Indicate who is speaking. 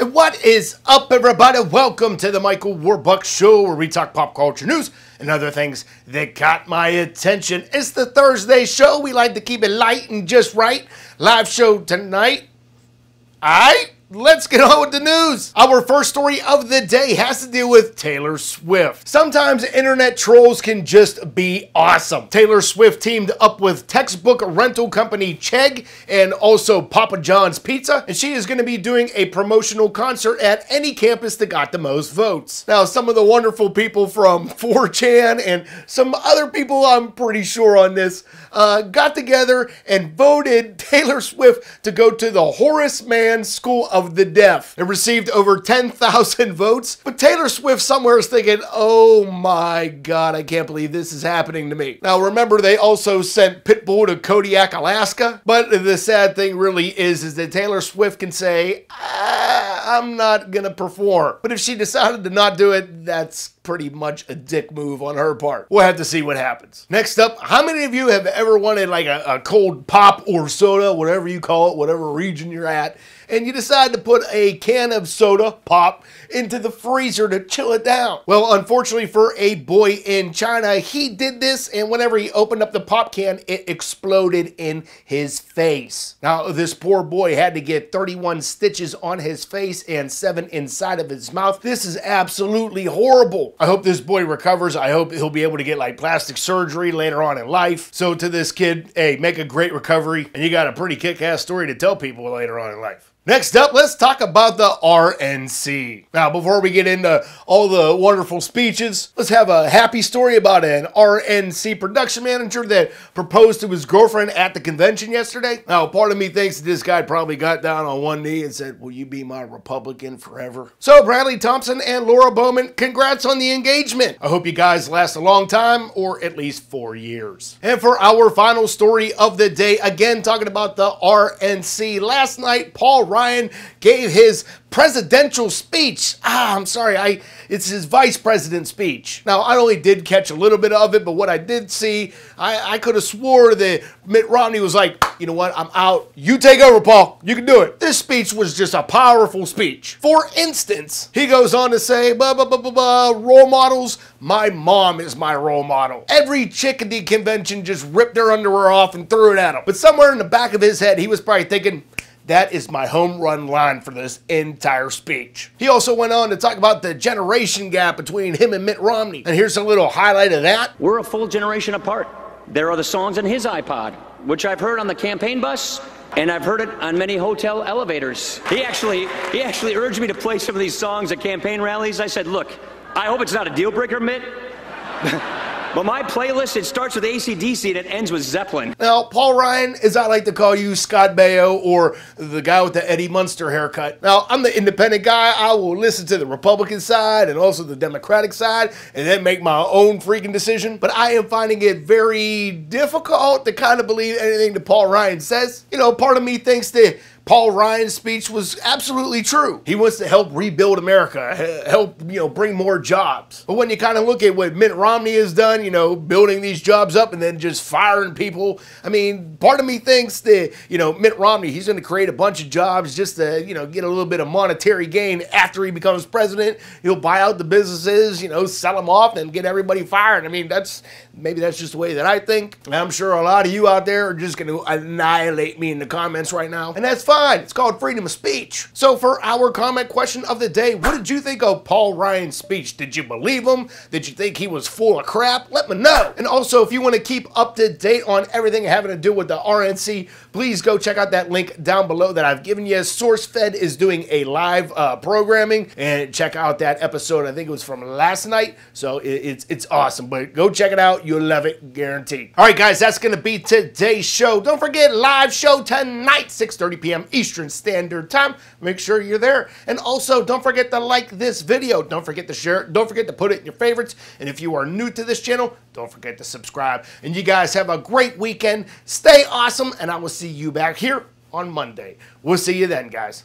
Speaker 1: And what is up, everybody? Welcome to the Michael Warbucks Show, where we talk pop culture news and other things that got my attention. It's the Thursday show. We like to keep it light and just right. Live show tonight. Alright, let's get on with the news. Our first story of the day has to deal with Taylor Swift. Sometimes internet trolls can just be awesome. Taylor Swift teamed up with textbook rental company Chegg and also Papa John's Pizza, and she is going to be doing a promotional concert at any campus that got the most votes. Now, some of the wonderful people from 4chan and some other people, I'm pretty sure on this, got together and voted Taylor Swift to go to the Horace Mann School of the Deaf. It received over 10,000 votes, but Taylor Swift somewhere is thinking, oh my God, I can't believe this is happening to me. Now remember, they also sent Pitbull to Kodiak, Alaska, but the sad thing really is that Taylor Swift can say, I'm not gonna perform. But if she decided to not do it, that's pretty much a dick move on her part. We'll have to see what happens. Next up, how many of you have ever wanted like a cold pop or soda, whatever you call it, whatever region you're at, and you decide to put a can of soda, pop, into the freezer to chill it down? Well, unfortunately for a boy in China, he did this, and whenever he opened up the pop can, it exploded in his face. Now, this poor boy had to get 31 stitches on his face and 7 inside of his mouth. This is absolutely horrible. I hope this boy recovers. I hope he'll be able to get like plastic surgery later on in life. So to this kid, hey, make a great recovery, and you got a pretty kick-ass story to tell people later on in life. Next up, let's talk about the RNC. Now, before we get into all the wonderful speeches, let's have a happy story about an RNC production manager that proposed to his girlfriend at the convention yesterday. Now, part of me thinks that this guy probably got down on one knee and said, will you be my Republican forever? So, Bradley Thompson and Laura Bowman, congrats on the engagement. I hope you guys last a long time, or at least 4 years. And for our final story of the day, again, talking about the RNC. Last night, Paul Ryan gave his presidential speech. I'm sorry, it's his vice president speech. Now, I only did catch a little bit of it, but what I did see, I could have swore that Mitt Romney was like, you know what, I'm out. You take over, Paul. You can do it. This speech was just a powerful speech. For instance, he goes on to say, role models, my mom is my role model. Every chick at the convention just ripped their underwear off and threw it at him. But somewhere in the back of his head, he was probably thinking, that is my home run line for this entire speech. He also went on to talk about the generation gap between him and Mitt Romney. And here's a little highlight of that.
Speaker 2: We're a full generation apart. There are the songs in his iPod, which I've heard on the campaign bus, and I've heard it on many hotel elevators. He actually urged me to play some of these songs at campaign rallies. I said, look, I hope it's not a deal breaker, Mitt. But my playlist, it starts with AC/DC and it ends with Zeppelin.
Speaker 1: Now, Paul Ryan, as I like to call you, Scott Baio, or the guy with the Eddie Munster haircut. Now, I'm the independent guy. I will listen to the Republican side and also the Democratic side and then make my own freaking decision. But I am finding it very difficult to kind of believe anything that Paul Ryan says. You know, part of me thinks that Paul Ryan's speech was absolutely true. He wants to help rebuild America, help, bring more jobs. But when you kind of look at what Mitt Romney has done, building these jobs up and then just firing people, I mean, part of me thinks that, Mitt Romney, he's going to create a bunch of jobs just to, get a little bit of monetary gain after he becomes president. He'll buy out the businesses, sell them off and get everybody fired. I mean, maybe that's just the way that I think. And I'm sure a lot of you out there are just going to annihilate me in the comments right now. And that's fine. It's called freedom of speech. So for our comment question of the day, what did you think of Paul Ryan's speech? Did you believe him? Did you think he was full of crap? Let me know. And also, if you want to keep up to date on everything having to do with the RNC, please go check out that link down below that I've given you. SourceFed is doing a live programming, and check out that episode. I think it was from last night. So it's awesome, but go check it out. You'll love it, guaranteed. All right, guys, that's going to be today's show. Don't forget, live show tonight, 6:30 p.m. Eastern Standard Time. Make sure you're there. And also, don't forget to like this video. Don't forget to share it. Don't forget to put it in your favorites. And if you are new to this channel, don't forget to subscribe. And you guys have a great weekend. Stay awesome, and I will see you back here on Monday. We'll see you then, guys.